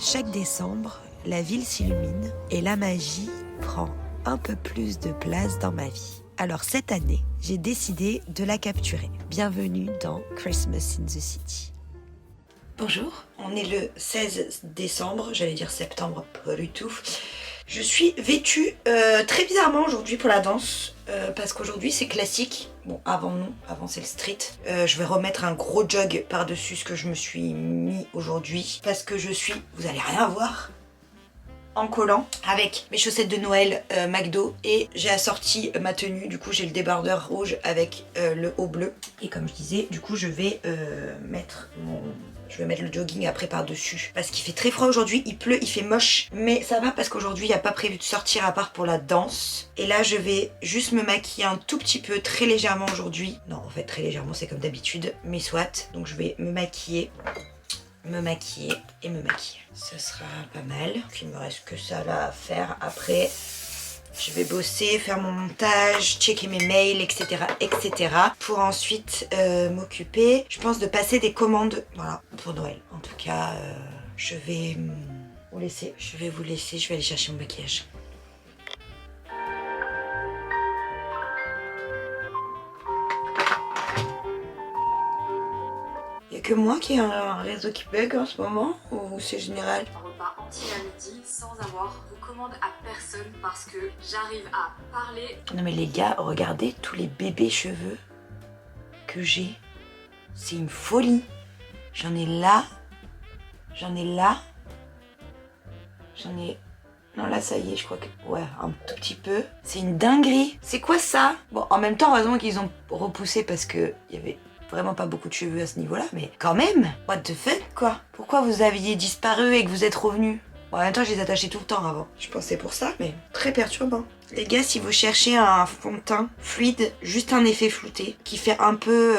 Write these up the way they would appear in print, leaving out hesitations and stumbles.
Chaque décembre, la ville s'illumine et la magie prend un peu plus de place dans ma vie. Alors cette année, j'ai décidé de la capturer. Bienvenue dans Christmas in the City. Bonjour, on est le 16 décembre, j'allais dire septembre, pas du tout. Je suis vêtue très bizarrement aujourd'hui pour la danse, parce qu'aujourd'hui c'est classique. Bon, avant c'est le street. Je vais remettre un gros jog par-dessus ce que je me suis mis aujourd'hui, parce que je suis, vous allez rien voir, en collant avec mes chaussettes de Noël McDo, et j'ai assorti ma tenue. Du coup j'ai le débardeur rouge avec le haut bleu, et comme je disais, du coup je vais mettre le jogging après par-dessus parce qu'il fait très froid aujourd'hui, il pleut, il fait moche, mais ça va parce qu'aujourd'hui il n'y a pas prévu de sortir à part pour la danse. Et là je vais juste me maquiller un tout petit peu, très légèrement aujourd'hui. Non, en fait très légèrement, c'est comme d'habitude, mais soit. Donc je vais me maquiller et me maquiller. Ça sera pas mal. Il me reste que ça là à faire. Après je vais bosser, faire mon montage, checker mes mails, etc. pour ensuite m'occuper, je pense, de passer des commandes, voilà, pour Noël. En tout cas, je vais vous laisser. Je vais aller chercher mon maquillage. Y'a que moi qui ai un réseau qui bug en ce moment, ou c'est général? Un repas entier à midi sans avoir de commande à personne parce que j'arrive à parler. Non mais les gars, regardez tous les bébés cheveux que j'ai. C'est une folie. J'en ai là. Non, là ça y est, je crois que... Ouais, un tout petit peu. C'est une dinguerie. C'est quoi ça? Bon, en même temps, heureusement qu'ils ont repoussé parce que il y avait vraiment pas beaucoup de cheveux à ce niveau-là, mais quand même, what the fuck, quoi? Pourquoi vous aviez disparu et que vous êtes revenus? Bon, en même temps, je les attachais tout le temps avant. Je pensais pour ça, mais très perturbant. Les gars, si vous cherchez un fond de teint fluide, juste un effet flouté, qui fait un peu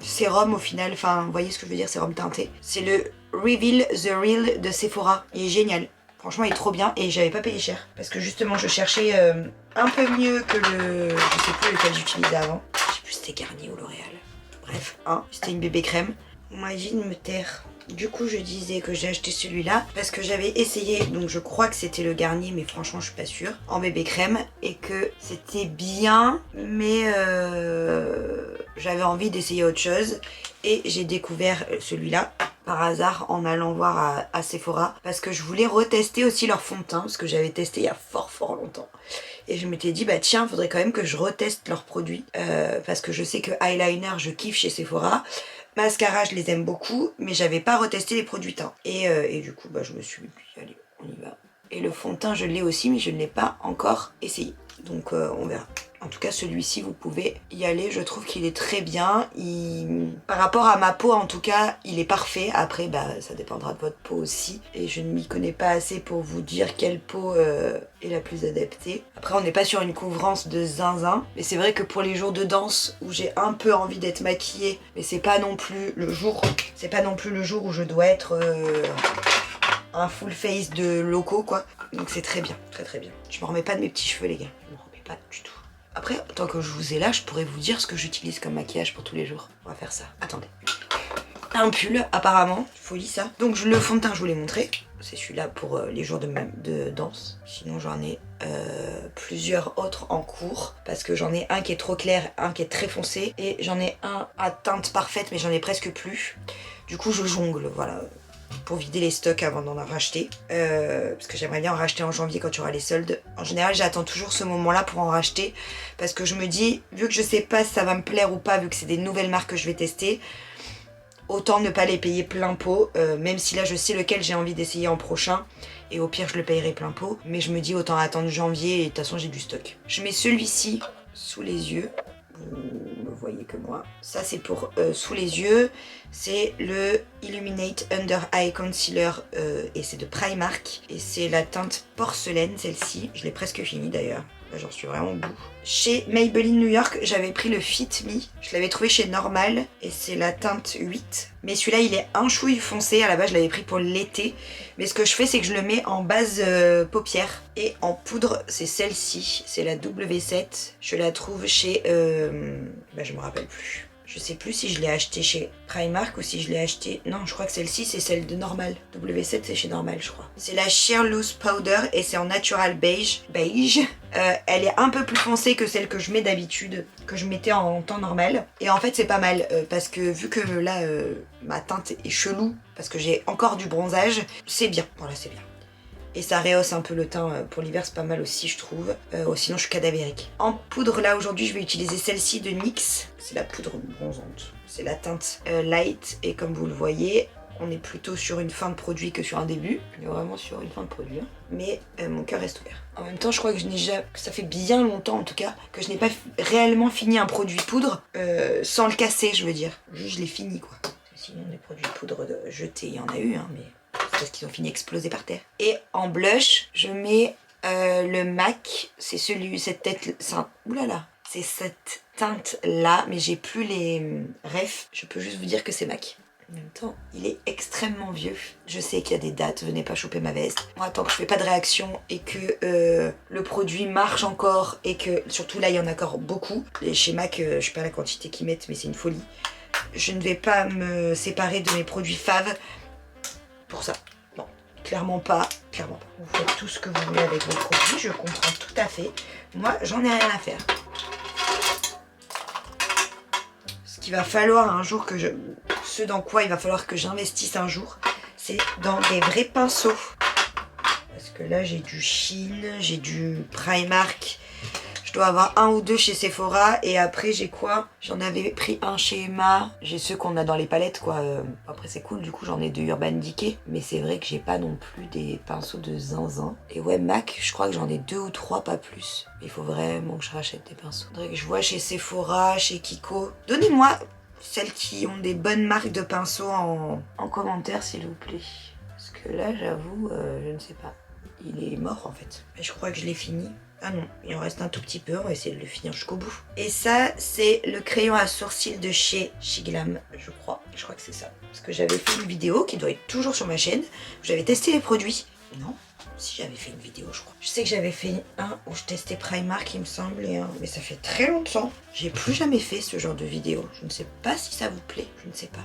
sérum au final, enfin, vous voyez ce que je veux dire, sérum teinté. C'est le Reveal The Real de Sephora. Il est génial. Franchement, il est trop bien et j'avais pas payé cher. Parce que justement, je cherchais un peu mieux que le... Je sais plus lequel j'utilisais avant. Je sais plus si c'était Garnier ou L'Oréal. Bref, c'était une bébé crème. Imagine me taire. Du coup, je disais que j'ai acheté celui-là parce que j'avais essayé, donc je crois que c'était le Garnier, mais franchement, je suis pas sûre, en bébé crème, et que c'était bien, mais j'avais envie d'essayer autre chose. Et j'ai découvert celui-là par hasard en allant voir à Sephora parce que je voulais retester aussi leur fond de teint parce que j'avais testé il y a fort longtemps. Et je m'étais dit, bah tiens, faudrait quand même que je reteste leurs produits parce que je sais que eyeliner, je kiffe chez Sephora. Mascara, je les aime beaucoup, mais j'avais pas retesté les produits teint. Et du coup, bah, je me suis dit, allez, on y va. Et le fond de teint, je l'ai aussi, mais je ne l'ai pas encore essayé. Donc on verra. En tout cas, celui-ci, vous pouvez y aller. Je trouve qu'il est très bien. Par rapport à ma peau, en tout cas, il est parfait. Après, bah, ça dépendra de votre peau aussi. Et je ne m'y connais pas assez pour vous dire quelle peau est la plus adaptée. Après, on n'est pas sur une couvrance de zinzin. Mais c'est vrai que pour les jours de danse où j'ai un peu envie d'être maquillée, mais c'est pas non plus le jour. C'est pas non plus le jour où je dois être un full face de loco, quoi. Donc c'est très bien, très bien. Je me remets pas de mes petits cheveux, les gars. Je me remets pas du tout. Après, tant que je vous ai là, je pourrais vous dire ce que j'utilise comme maquillage pour tous les jours. On va faire ça. Attendez. Un pull, apparemment. Folie, ça. Donc le fond de teint, je vous l'ai montré. C'est celui-là pour les jours de danse. Sinon, j'en ai plusieurs autres en cours. Parce que j'en ai un qui est trop clair, un qui est très foncé. Et j'en ai un à teinte parfaite, mais j'en ai presque plus. Du coup, je jongle, voilà. Pour vider les stocks avant d'en racheter. Parce que j'aimerais bien en racheter en janvier quand tu auras les soldes. En général, j'attends toujours ce moment-là pour en racheter. Parce que je me dis, vu que je sais pas si ça va me plaire ou pas, vu que c'est des nouvelles marques que je vais tester, autant ne pas les payer plein pot. Même si là, je sais lequel j'ai envie d'essayer en prochain. Et au pire, je le payerai plein pot. Mais je me dis, autant attendre janvier et de toute façon, j'ai du stock. Je mets celui-ci sous les yeux. Vous ne voyez que moi. Ça c'est pour sous les yeux. C'est le Illuminate Under Eye Concealer et c'est de Primark. Et c'est la teinte porcelaine, celle-ci. Je l'ai presque fini d'ailleurs. Là j'en suis vraiment au bout. Chez Maybelline New York, j'avais pris le Fit Me. Je l'avais trouvé chez Normal et c'est la teinte 8. Mais celui-là il est un chouille foncé. À la base je l'avais pris pour l'été. Mais ce que je fais c'est que je le mets en base paupière. Et en poudre c'est celle-ci. C'est la W7. Je la trouve chez... je me rappelle plus. Je sais plus si je l'ai acheté chez Primark ou si je l'ai acheté... Non, je crois que celle-ci, c'est celle de Normal. W7, c'est chez Normal, je crois. C'est la Sheer Loose Powder et c'est en natural beige. Elle est un peu plus foncée que celle que je mets d'habitude, que je mettais en temps normal. Et en fait, c'est pas mal parce que vu que là, ma teinte est chelou, parce que j'ai encore du bronzage, c'est bien. Voilà, c'est bien. Et ça rehausse un peu le teint pour l'hiver, c'est pas mal aussi je trouve. Sinon je suis cadavérique. En poudre là aujourd'hui je vais utiliser celle-ci de NYX. C'est la poudre bronzante. C'est la teinte light et comme vous le voyez, on est plutôt sur une fin de produit que sur un début. On est vraiment sur une fin de produit. Hein. Mais mon cœur reste ouvert. En même temps je crois que ça fait bien longtemps en tout cas, que je n'ai pas réellement fini un produit poudre sans le casser je veux dire. Juste je l'ai fini quoi. Sinon des produits poudre jetés, il y en a eu hein, mais... parce qu'ils ont fini explosés par terre. Et en blush, je mets le MAC, c'est cette tête... Oulala, c'est cette teinte-là, mais j'ai plus les refs. Je peux juste vous dire que c'est MAC. En même temps, il est extrêmement vieux. Je sais qu'il y a des dates, venez pas choper ma veste. Moi, tant que je fais pas de réaction et que le produit marche encore et que, surtout là, il y en a encore beaucoup. Et chez MAC, je sais pas la quantité qu'ils mettent, mais c'est une folie. Je ne vais pas me séparer de mes produits faves pour ça. Non, clairement pas. Clairement pas. Vous faites tout ce que vous voulez avec vos produits, je comprends tout à fait. Moi, j'en ai rien à faire. Ce qu'il va falloir un jour que ce dans quoi il va falloir que j'investisse un jour, c'est dans des vrais pinceaux. Parce que là, j'ai du Shein, j'ai du Primark. Je dois avoir un ou deux chez Sephora et après j'ai quoi? J'en avais pris un chez Emma. J'ai ceux qu'on a dans les palettes quoi. Après c'est cool du coup j'en ai de Urban Decay. Mais c'est vrai que j'ai pas non plus des pinceaux de zinzin. Et ouais MAC je crois que j'en ai 2 ou 3 pas plus. Il faut vraiment que je rachète des pinceaux. Faudrait que je vois chez Sephora, chez Kiko. Donnez-moi celles qui ont des bonnes marques de pinceaux en commentaire s'il vous plaît. Parce que là j'avoue je ne sais pas. Il est mort en fait. Et je crois que je l'ai fini. Ah non, il en reste un tout petit peu, on va essayer de le finir jusqu'au bout. Et ça, c'est le crayon à sourcils de chez Shiglam, je crois. Je crois que c'est ça. Parce que j'avais fait une vidéo qui doit être toujours sur ma chaîne, où j'avais testé les produits. Non, si j'avais fait une vidéo, je crois. Je sais que j'avais fait un où je testais Primark, il me semble, et un... mais ça fait très longtemps. J'ai plus jamais fait ce genre de vidéo. Je ne sais pas si ça vous plaît, je ne sais pas.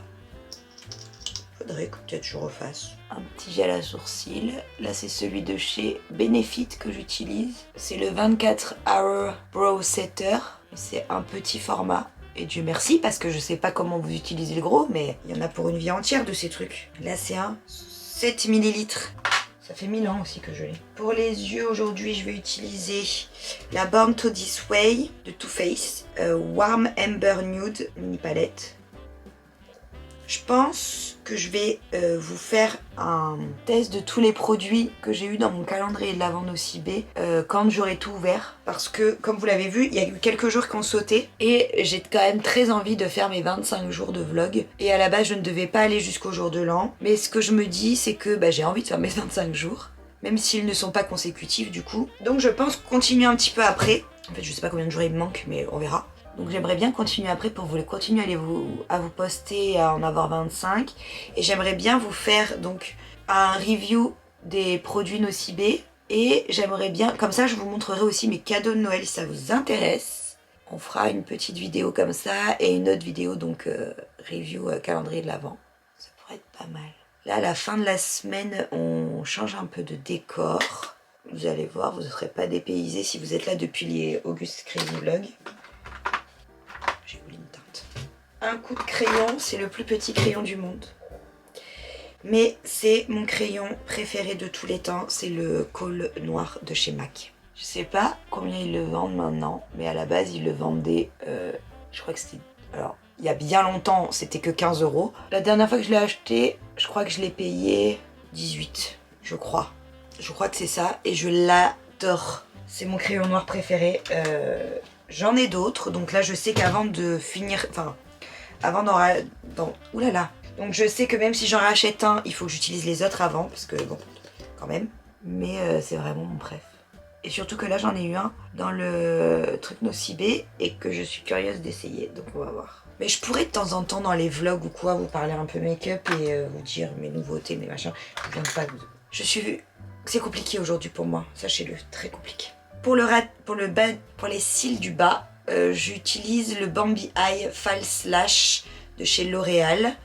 Faudrait que peut-être je refasse. Un petit gel à sourcils. Là, c'est celui de chez Benefit que j'utilise. C'est le 24 Hour Brow Setter. C'est un petit format. Et Dieu merci, parce que je sais pas comment vous utilisez le gros, mais il y en a pour une vie entière de ces trucs. Là, c'est un 7 ml. Ça fait 1000 ans aussi que je l'ai. Pour les yeux, aujourd'hui, je vais utiliser la Born to This Way de Too Faced. Warm Amber Nude mini palette. Je pense que je vais vous faire un test de tous les produits que j'ai eu dans mon calendrier de la vente Nocibé quand j'aurai tout ouvert. Parce que, comme vous l'avez vu, il y a eu quelques jours qui ont sauté et j'ai quand même très envie de faire mes 25 jours de vlog. Et à la base, je ne devais pas aller jusqu'au jour de l'an. Mais ce que je me dis, c'est que j'ai envie de faire mes 25 jours. Même s'ils ne sont pas consécutifs du coup. Donc je pense continuer un petit peu après. En fait, je sais pas combien de jours il me manque, mais on verra. Donc j'aimerais bien continuer après pour vous continuer à vous poster, à en avoir 25. Et j'aimerais bien vous faire donc un review des produits Nocibé. Et j'aimerais bien, comme ça je vous montrerai aussi mes cadeaux de Noël si ça vous intéresse. On fera une petite vidéo comme ça et une autre vidéo donc review calendrier de l'Avent. Ça pourrait être pas mal. Là à la fin de la semaine on change un peu de décor. Vous allez voir, vous ne serez pas dépaysés si vous êtes là depuis les August Crazy Vlog. J'ai oublié une teinte. Un coup de crayon, c'est le plus petit crayon du monde. Mais c'est mon crayon préféré de tous les temps, c'est le Colle Noir de chez MAC. Je sais pas combien ils le vendent maintenant, mais à la base ils le vendaient, je crois que c'était... Alors, il y a bien longtemps, c'était que 15 €. La dernière fois que je l'ai acheté, je crois que je l'ai payé 18, je crois. Je crois que c'est ça, et je l'adore. C'est mon crayon noir préféré. J'en ai d'autres, donc là je sais qu'avant de finir, enfin, avant d'en... Oulala. Donc je sais que même si j'en rachète un, il faut que j'utilise les autres avant, parce que bon, quand même. Mais c'est vraiment mon préf. Et surtout que là j'en ai eu un dans le truc Nocibé et que je suis curieuse d'essayer, donc on va voir. Mais je pourrais de temps en temps dans les vlogs ou quoi vous parler un peu make-up et vous dire mes nouveautés, mes machins. Je viens pas de... Je suis... C'est compliqué aujourd'hui pour moi, sachez-le, très compliqué. Pour les cils du bas, j'utilise le Bambi Eye False Lash de chez L'Oréal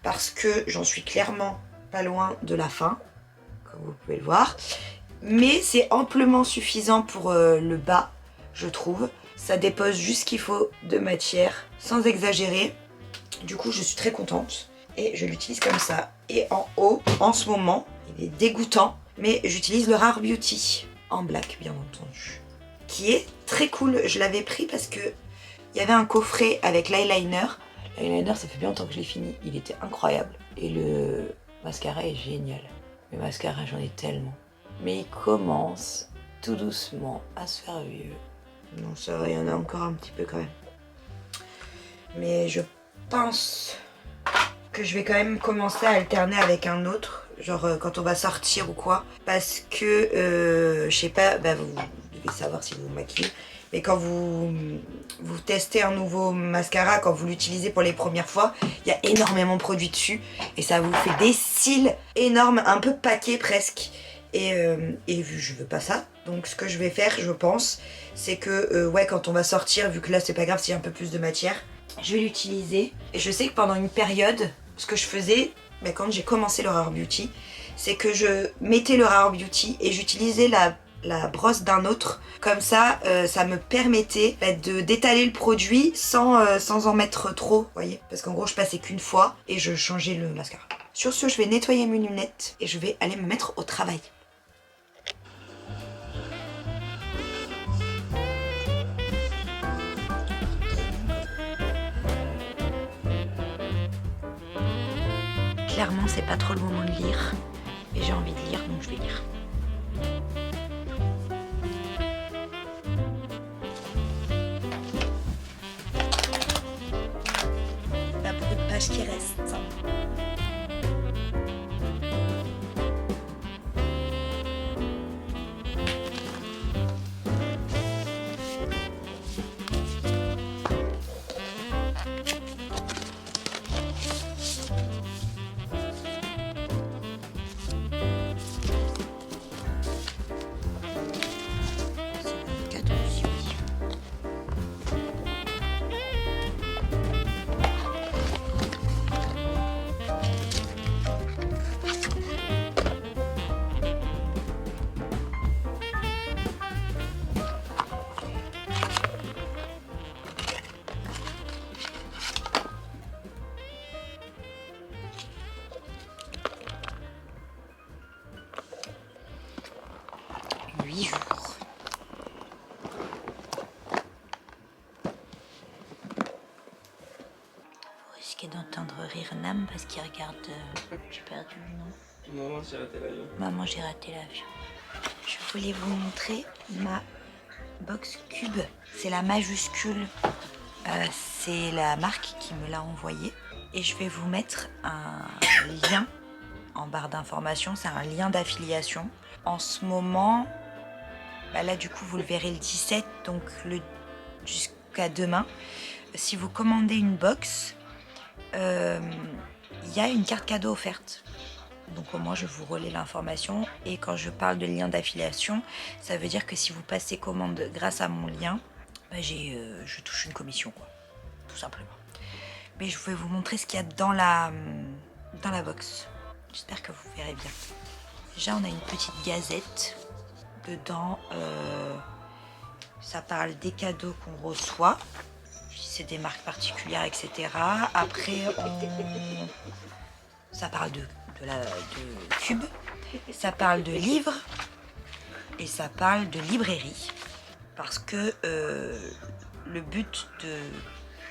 parce que j'en suis clairement pas loin de la fin, comme vous pouvez le voir. Mais c'est amplement suffisant pour le bas, je trouve. Ça dépose juste ce qu'il faut de matière, sans exagérer. Du coup, je suis très contente. Et je l'utilise comme ça. Et en haut, en ce moment, il est dégoûtant, mais j'utilise le Rare Beauty, en black bien entendu, qui est très cool. Je l'avais pris parce que il y avait un coffret avec l'eyeliner. L'eyeliner, ça fait bien longtemps que je l'ai fini. Il était incroyable. Et le mascara est génial. Le mascara, j'en ai tellement. Mais il commence tout doucement à se faire vieux. Non, ça va, il y en a encore un petit peu quand même. Mais je pense que je vais quand même commencer à alterner avec un autre. Genre quand on va sortir ou quoi. Parce que, je sais pas, bah, vous devez savoir si vous vous maquillez. Mais quand vous testez un nouveau mascara, quand vous l'utilisez pour les premières fois, il y a énormément de produits dessus. Et ça vous fait des cils énormes, un peu paquets presque. Et je veux pas ça. Donc ce que je vais faire, je pense, c'est que ouais, quand on va sortir, vu que là c'est pas grave s'il y a un peu plus de matière, je vais l'utiliser. Et je sais que pendant une période, ce que je faisais, bah, quand j'ai commencé le Rare Beauty, c'est que je mettais le Rare Beauty et j'utilisais la brosse d'un autre. Comme ça, ça me permettait d'étaler le produit sans en mettre trop, vous voyez. Parce qu'en gros, je passais qu'une fois et je changeais le mascara. Sur ce, je vais nettoyer mes lunettes et je vais aller me mettre au travail. Clairement, c'est pas trop le moment de lire. Et j'ai envie de lire, donc je vais lire. Pas beaucoup de pages qui restent. D'entendre rire Nam parce qu'il regarde. J'ai perdu le nom. Maman, j'ai raté l'avion. Maman, j'ai raté l'avion. Je voulais vous montrer ma box Cube. C'est la majuscule. C'est la marque qui me l'a envoyé. Et je vais vous mettre un lien en barre d'informations. C'est un lien d'affiliation. En ce moment, bah là du coup vous le verrez le 17, donc jusqu'à demain. Si vous commandez une box, il y a une carte cadeau offerte. Donc au moins je vous relais l'information. Et quand je parle de lien d'affiliation, ça veut dire que si vous passez commande grâce à mon lien, bah je touche une commission, quoi, tout simplement. Mais je vais vous montrer ce qu'il y a dans la box. J'espère que vous verrez bien. Déjà on a une petite gazette. Dedans ça parle des cadeaux qu'on reçoit. C'est des marques particulières, etc. Après, ça parle de Cube, ça parle de livres et ça parle de librairie. Parce que le but de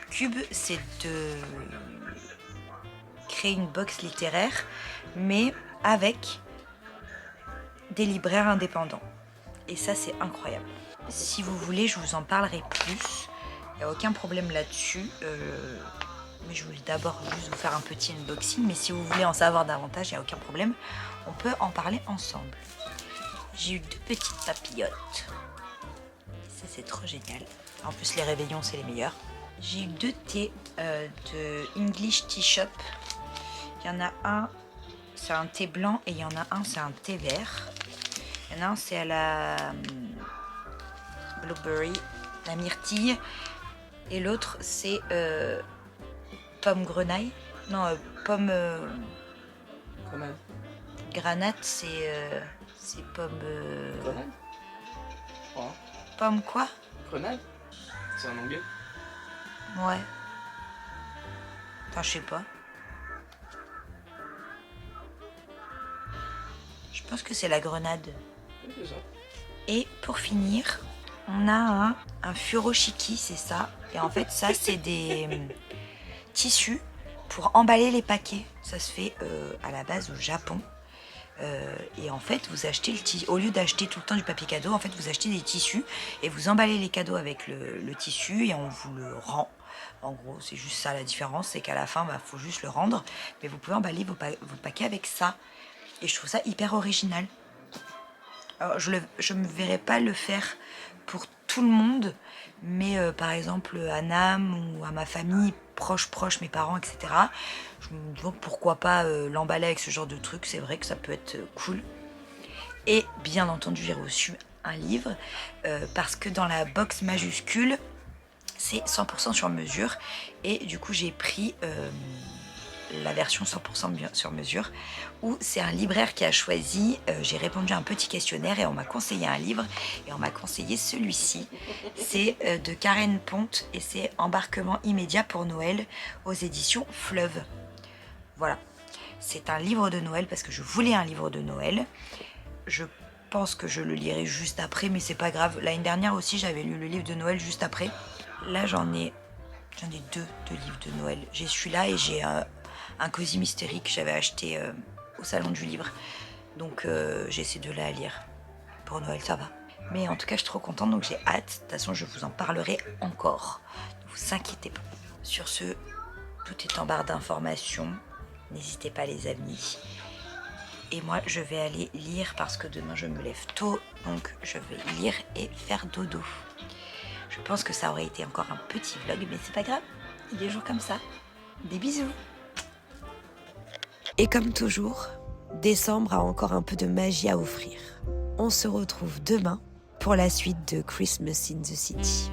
Cube, c'est de créer une box littéraire, mais avec des libraires indépendants. Et ça, c'est incroyable. Si vous voulez, je vous en parlerai plus. Il n'y a aucun problème là-dessus, mais je voulais d'abord juste vous faire un petit unboxing, mais si vous voulez en savoir davantage, il n'y a aucun problème, on peut en parler ensemble. J'ai eu 2 petites papillotes, ça c'est trop génial, en plus les réveillons c'est les meilleurs. J'ai eu 2 thés de English Tea Shop, il y en a un, c'est un thé blanc et il y en a un, c'est un thé vert. Il y en a un, c'est à la blueberry. la myrtille. Et l'autre, c'est pomme grenaille. Non, pomme Grenade. granate, c'est pomme... Grenade. Ouais. Pomme quoi? Grenade. C'est en anglais. Ouais. Enfin, je sais pas. Je pense que c'est la grenade. Oui, c'est ça. Et pour finir, on a un furoshiki, c'est ça. Et en fait, ça, c'est des tissus pour emballer les paquets. Ça se fait à la base au Japon. Et en fait, vous achetez le tissu. Au lieu d'acheter tout le temps du papier cadeau, en fait, vous achetez des tissus et vous emballez les cadeaux avec le tissu et on vous le rend. En gros, c'est juste ça la différence, c'est qu'à la fin, faut juste le rendre. Mais vous pouvez emballer vos paquets avec ça. Et je trouve ça hyper original. Alors, je me verrais pas le faire pour tout le monde, mais par exemple à Nam ou à ma famille proche, mes parents, etc. Je me dis pourquoi pas l'emballer avec ce genre de truc, c'est vrai que ça peut être cool. Et bien entendu, j'ai reçu un livre parce que dans la box majuscule, c'est 100% sur mesure. Et du coup, j'ai pris la version 100% sur mesure, où c'est un libraire qui a choisi, j'ai répondu à un petit questionnaire et on m'a conseillé un livre et on m'a conseillé celui-ci. C'est de Karen Ponte et c'est Embarquement immédiat pour Noël aux éditions Fleuve. Voilà, c'est un livre de Noël parce que je voulais un livre de Noël. Je pense que je le lirai juste après, mais c'est pas grave. L'année dernière aussi, j'avais lu le livre de Noël juste après. Là, j'en ai deux de livres de Noël. J'ai celui-là et j'ai un Cosy Mystery que j'avais acheté au salon du livre. Donc j'ai ces deux-là à lire. Pour Noël, ça va. Mais en tout cas, je suis trop contente, donc j'ai hâte. De toute façon, je vous en parlerai encore. Ne vous inquiétez pas. Sur ce, tout est en barre d'informations. N'hésitez pas, les amis. Et moi, je vais aller lire parce que demain, je me lève tôt. Donc, je vais lire et faire dodo. Je pense que ça aurait été encore un petit vlog, mais c'est pas grave. Il y a des jours comme ça. Des bisous. Et comme toujours, décembre a encore un peu de magie à offrir. On se retrouve demain pour la suite de Christmas in the City.